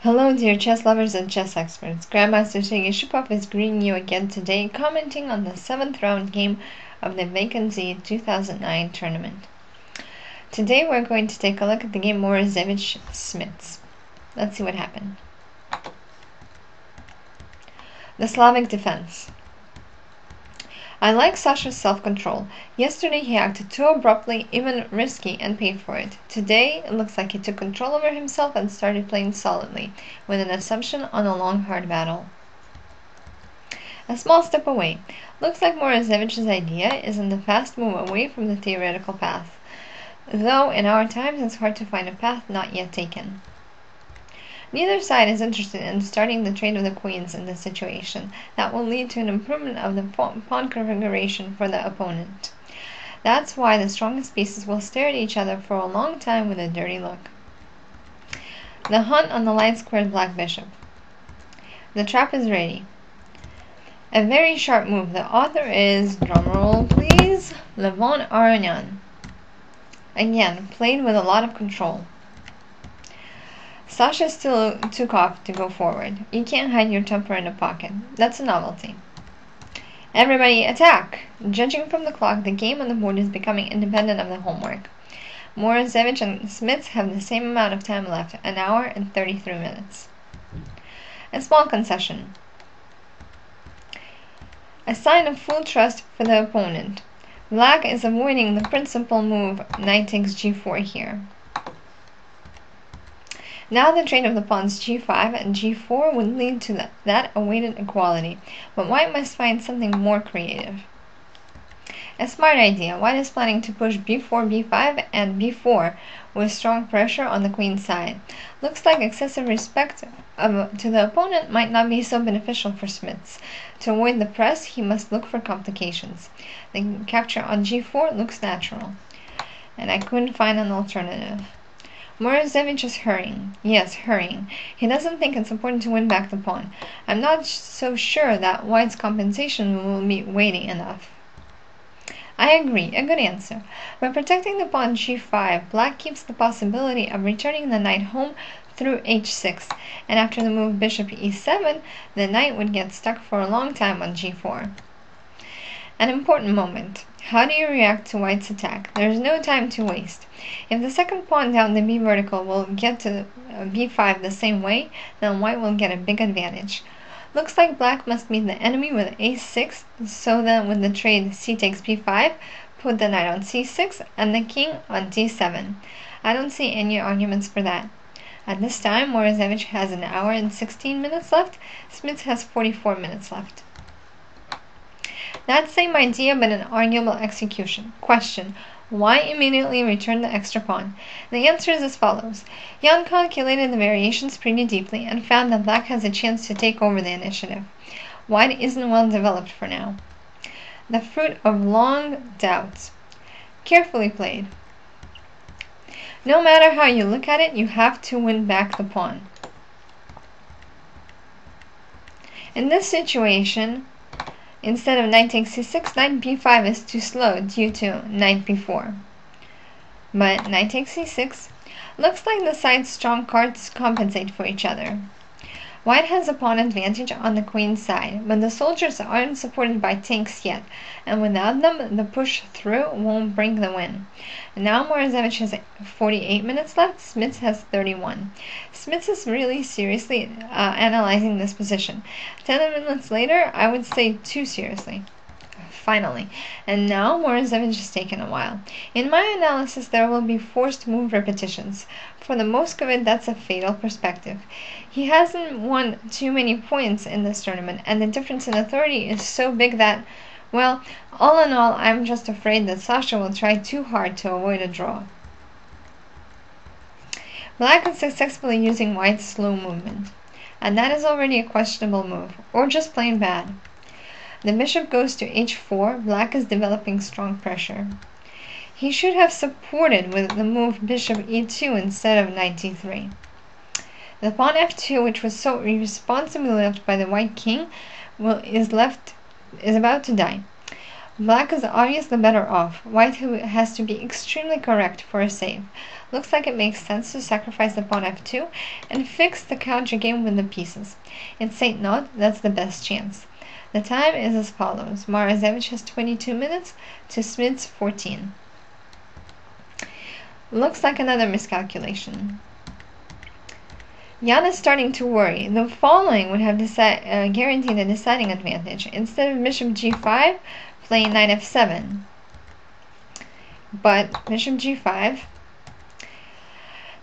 Hello dear chess lovers and chess experts. Grandmaster Shipov is greeting you again today, commenting on the 7th round game of the Vacancy 2009 tournament. Today we're going to take a look at the game Morozevich-Smeets. Let's see what happened. The Slavic defense. I like Sasha's self-control. Yesterday he acted too abruptly, even risky, and paid for it. Today it looks like he took control over himself and started playing solidly, with an assumption on a long hard battle. A small step away. Looks like Morozevich's idea is in the fast move away from the theoretical path, though in our times it's hard to find a path not yet taken. Neither side is interested in starting the trade of the queens in this situation. That will lead to an improvement of the pawn configuration for the opponent. That's why the strongest pieces will stare at each other for a long time with a dirty look. The hunt on the light squared black bishop. The trap is ready. A very sharp move. The author is, drumroll please, Levon Aronyan. Again, played with a lot of control. Sasha still took off to go forward. You can't hide your temper in a pocket. That's a novelty. Everybody attack! Judging from the clock, the game on the board is becoming independent of the homework. Morozevich and Smeets have the same amount of time left, an hour and 33 minutes. A small concession. A sign of full trust for the opponent. Black is avoiding the principal move, knight takes g4 here. Now the trade of the pawns g5 and g4 would lead to that awaited equality, but white must find something more creative. A smart idea. White is planning to push b4, b5, and b4 with strong pressure on the queen's side. Looks like excessive respect to the opponent might not be so beneficial for Smeets. To avoid the press, he must look for complications. The capture on g4 looks natural, and I couldn't find an alternative. Morozevich is hurrying. Yes, hurrying. He doesn't think it's important to win back the pawn. I'm not so sure that white's compensation will be weighty enough. I agree, a good answer. By protecting the pawn g5, black keeps the possibility of returning the knight home through h6, and after the move bishop e7, the knight would get stuck for a long time on g4. An important moment. How do you react to white's attack? There is no time to waste. If the second pawn down the b vertical will get to b5 the same way, then white will get a big advantage. Looks like black must meet the enemy with a6, so that with the trade c takes b5, put the knight on c6 and the king on d7. I don't see any arguments for that. At this time, Morozevich has an hour and 16 minutes left. Smeets has 44 minutes left. That same idea, but an arguable execution. Question. Why immediately return the extra pawn? The answer is as follows. Jan calculated the variations pretty deeply and found that black has a chance to take over the initiative. White isn't well developed for now. The fruit of long doubts. Carefully played. No matter how you look at it, you have to win back the pawn. In this situation, instead of knight takes c6, knight b5 is too slow due to knight b4. But knight takes c6. Looks like the side's strong cards compensate for each other. White has a pawn advantage on the queen's side, but the soldiers aren't supported by tanks yet, and without them, the push through won't bring the win. Now Morozevich has 48 minutes left, Smeets has 31. Smeets is really seriously analyzing this position. 10 minutes later, I would say too seriously. Finally. And now Morozevich is taking a while. In my analysis, there will be forced move repetitions. For the Moscovite, that's a fatal perspective. He hasn't won too many points in this tournament, and the difference in authority is so big that, well, all in all, I'm just afraid that Sasha will try too hard to avoid a draw. Black is successfully using white's slow movement, and that is already a questionable move, or just plain bad. The bishop goes to h4, black is developing strong pressure. He should have supported with the move bishop e2 instead of knight d3. The pawn f2, which was so irresponsibly left by the white king, is about to die. Black is obviously better off. White has to be extremely correct for a save. Looks like it makes sense to sacrifice the pawn f2 and fix the counter game with the pieces. In St. Knot, that's the best chance. The time is as follows. Morozevich has 22 minutes to Smeets 14. Looks like another miscalculation. Jan is starting to worry. The following would have guaranteed a deciding advantage. Instead of bishop g5, playing knight f7. But bishop g5.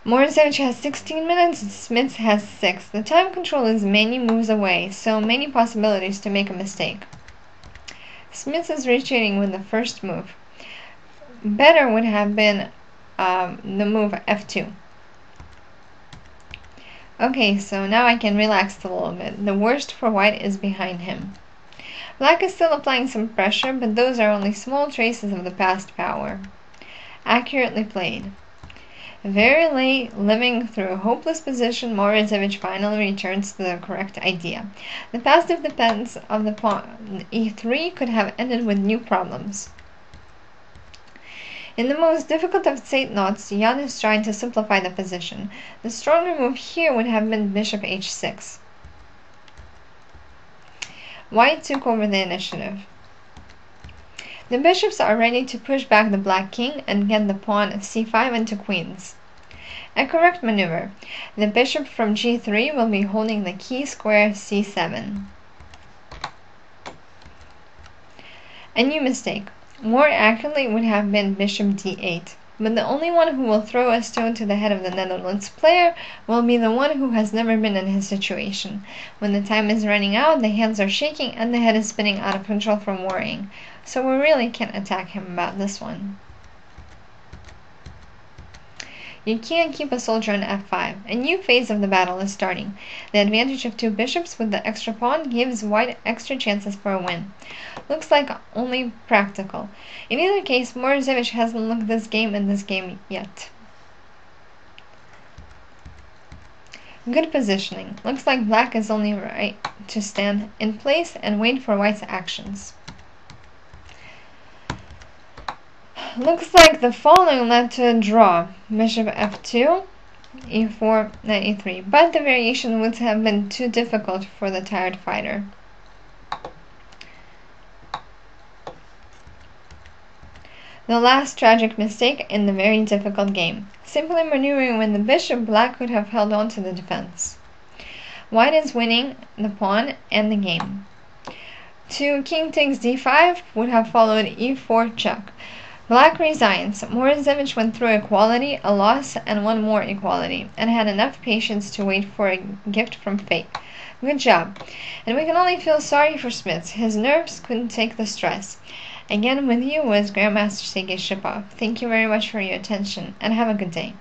Morozevich has 16 minutes, Smeets has 6. The time control is many moves away, so many possibilities to make a mistake. Smeets is retreating with the first move. Better would have been the move f2. Okay, so now I can relax a little bit. The worst for white is behind him. Black is still applying some pressure, but those are only small traces of the past power. Accurately played. Very late, living through a hopeless position, Morozevich finally returns to the correct idea. The passive defense of the pawn e3 could have ended with new problems. In the most difficult of St. Knots, Jan is trying to simplify the position. The stronger move here would have been bishop h6. White took over the initiative. The bishops are ready to push back the black king and get the pawn c5 into queens. A correct maneuver. The bishop from g3 will be holding the key square c7. A new mistake. More accurately would have been bishop d8, but the only one who will throw a stone to the head of the Netherlands player will be the one who has never been in his situation. When the time is running out, the hands are shaking and the head is spinning out of control from worrying, so we really can't attack him about this one. You can't keep a soldier on f5. A new phase of the battle is starting. The advantage of two bishops with the extra pawn gives white extra chances for a win. Looks like only practical. In either case, Morozevich hasn't looked this game in this game yet. Good positioning. Looks like black is only right to stand in place and wait for white's actions. Looks like the following led to a draw. Bishop f2, e4, knight e3. But the variation would have been too difficult for the tired fighter. The last tragic mistake in the very difficult game. Simply maneuvering with the bishop, black could have held on to the defense. White is winning the pawn and the game. To king takes d5 would have followed e4 check. Black resigns. Morozevich went through equality, a loss, and one more equality, and had enough patience to wait for a gift from fate. Good job. And we can only feel sorry for Smeets. His nerves couldn't take the stress. Again with you was Grandmaster Shipov. Thank you very much for your attention, and have a good day.